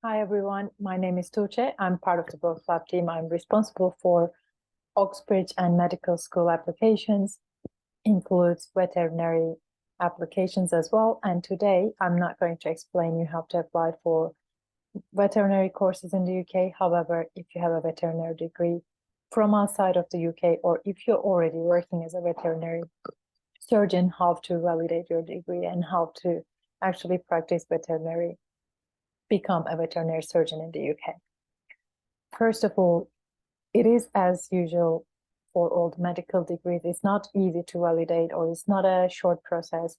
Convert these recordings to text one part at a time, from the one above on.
Hi everyone, my name is Tuğçe. I'm part of the Growth Lab team. I'm responsible for Oxbridge and medical school applications, includes veterinary applications as well. And today I'm not going to explain you how to apply for veterinary courses in the UK. However, if you have a veterinary degree from outside of the UK, or if you're already working as a veterinary surgeon, how to validate your degree and how to actually practice veterinary, become a veterinary surgeon in the UK. First of all, it is as usual for all the medical degrees. It's not easy to validate, or it's not a short process.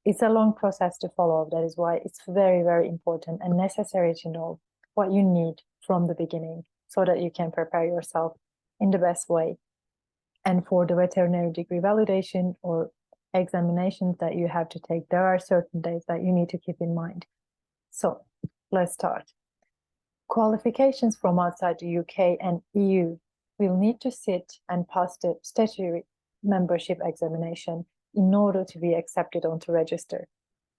It's a long process to follow. That is why it's very, very important and necessary to know what you need from the beginning so that you can prepare yourself in the best way. And for the veterinary degree validation or examinations that you have to take, there are certain dates that you need to keep in mind. So let's start. Qualifications from outside the UK and EU will need to sit and pass the statutory membership examination in order to be accepted onto register.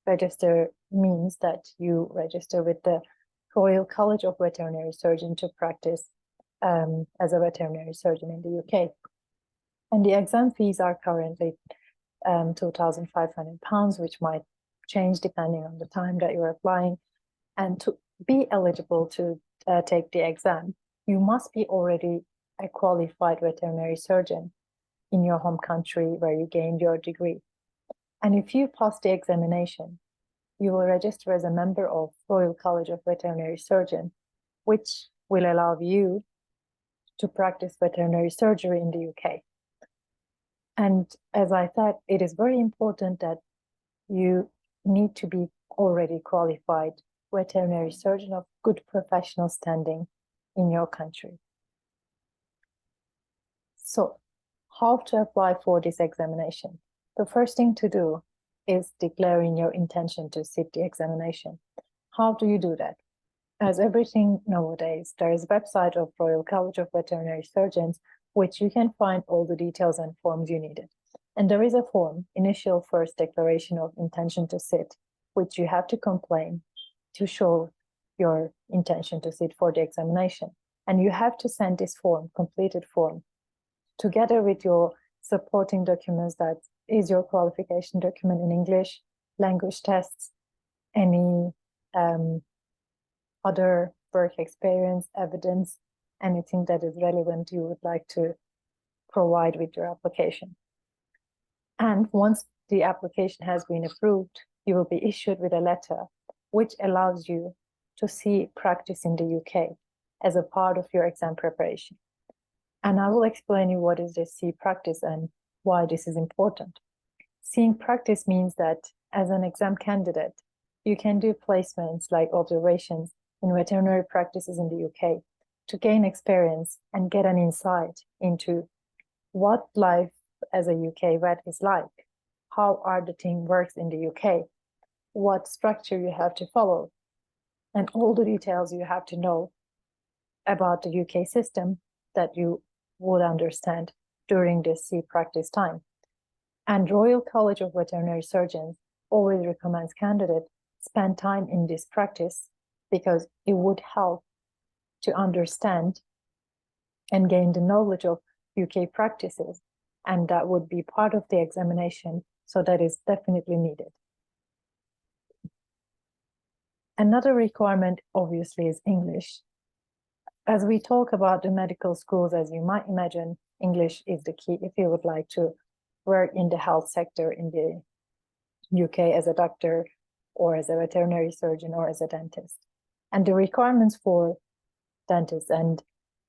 Register means that you register with the Royal College of Veterinary Surgeons to practice as a veterinary surgeon in the UK. And the exam fees are currently £2,500, which might change depending on the time that you're applying. And to be eligible to take the exam, you must be already a qualified veterinary surgeon in your home country where you gained your degree. And if you pass the examination, you will register as a member of Royal College of Veterinary Surgeons, which will allow you to practice veterinary surgery in the UK. And as I said, it is very important that you need to be already qualified veterinary surgeon of good professional standing in your country. So, how to apply for this examination? The first thing to do is declaring your intention to sit the examination. How do you do that? As everything nowadays, there is a website of Royal College of Veterinary Surgeons, which you can find all the details and forms you needed. And there is a form, initial first declaration of intention to sit, which you have to complain to show your intention to sit for the examination. And you have to send this form, completed form, together with your supporting documents, that is your qualification document in English, language tests, any other work experience, evidence, anything that is relevant you would like to provide with your application. And once the application has been approved, you will be issued with a letter which allows you to see practice in the UK as a part of your exam preparation. And I will explain you what is this see practice and why this is important. Seeing practice means that as an exam candidate, you can do placements like observations in veterinary practices in the UK to gain experience and get an insight into what life as a UK vet is like, how are the team works in the UK, what structure you have to follow, and all the details you have to know about the UK system that you would understand during this C practice time. And Royal College of Veterinary Surgeons always recommends candidates spend time in this practice because it would help to understand and gain the knowledge of UK practices, and that would be part of the examination, so that is definitely needed. Another requirement, obviously, is English. As we talk about the medical schools, as you might imagine, English is the key if you would like to work in the health sector in the UK as a doctor or as a veterinary surgeon or as a dentist. And the requirements for dentists and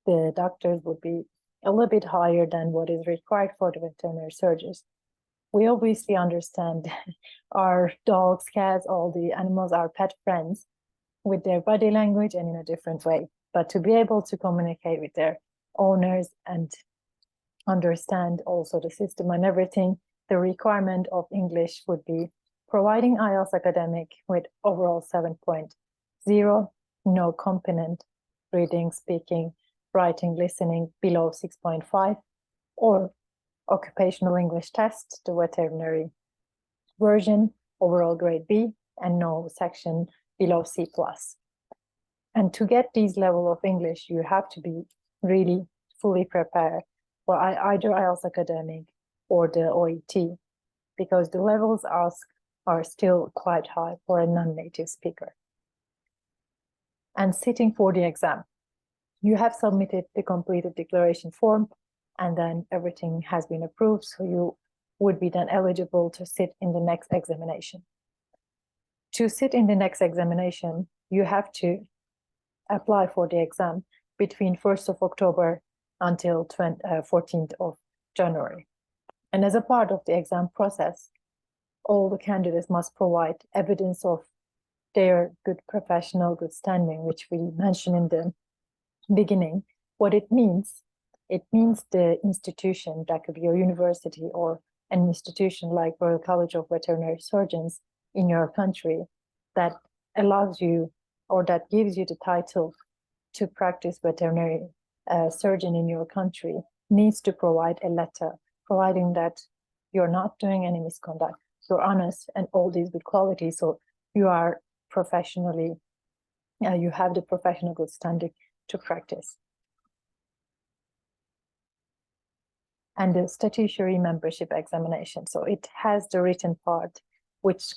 the doctors would be a little bit higher than what is required for the veterinary surgeons. We obviously understand our dogs, cats, all the animals are pet friends with their body language and in a different way. But to be able to communicate with their owners and understand also the system and everything, the requirement of English would be providing IELTS academic with overall 7.0, no component, reading, speaking, writing, listening below 6.5, or occupational English test, the veterinary version, overall grade B, and no section below C+. And to get these level of English, you have to be really fully prepared for either IELTS Academic or the OET, because the levels asked are still quite high for a non-native speaker. And sitting for the exam, you have submitted the completed declaration form, and then everything has been approved, so you would be then eligible to sit in the next examination. To sit in the next examination, you have to apply for the exam between 1st of October until 14th of January. And as a part of the exam process, all the candidates must provide evidence of their good professional good standing, which we mentioned in the beginning. What it means the institution, that could be your university or an institution like Royal College of Veterinary Surgeons in your country, that allows you or that gives you the title to practice veterinary surgeon in your country, needs to provide a letter providing that you're not doing any misconduct, you're honest, and all these good qualities. So you are professionally, you have the professional good standing to practice. And the statutory membership examination. So it has the written part, which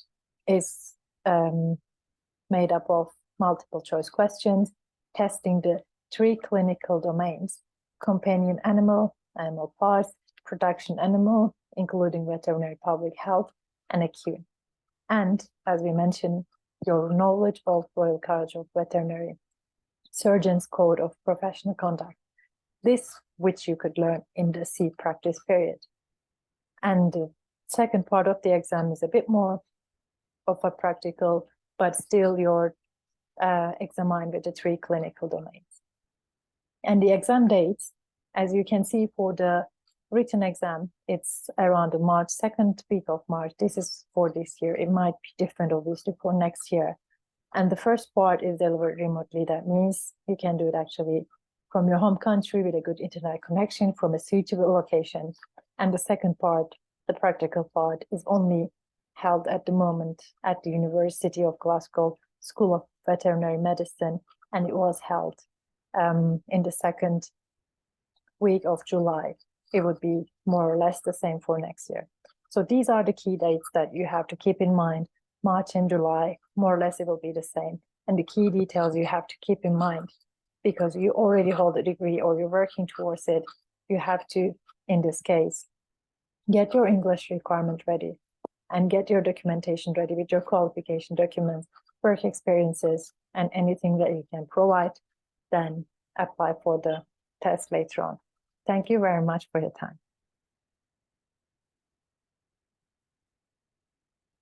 is made up of multiple choice questions, testing the 3 clinical domains: companion animal, animal parts, production animal, including veterinary public health, and acute. And as we mentioned, your knowledge of Royal College of Veterinary Surgeons Code of Professional Conduct. This, which you could learn in the C practice period. And the second part of the exam is a bit more of a practical, but still you're examined with the 3 clinical domains. And the exam dates, as you can see for the written exam, it's around the March, 2nd week of March. This is for this year. It might be different, obviously, for next year. And the first part is delivered remotely. That means you can do it actually from your home country with a good internet connection from a suitable location. And the second part, the practical part, is only held at the moment at the University of Glasgow School of Veterinary Medicine, and it was held in the 2nd week of July. It would be more or less the same for next year. So these are the key dates that you have to keep in mind. March and July, more or less it will be the same. And the key details you have to keep in mind, because you already hold a degree or you're working towards it, you have to, in this case, get your English requirement ready and get your documentation ready with your qualification documents, work experiences, and anything that you can provide, then apply for the test later on. Thank you very much for your time.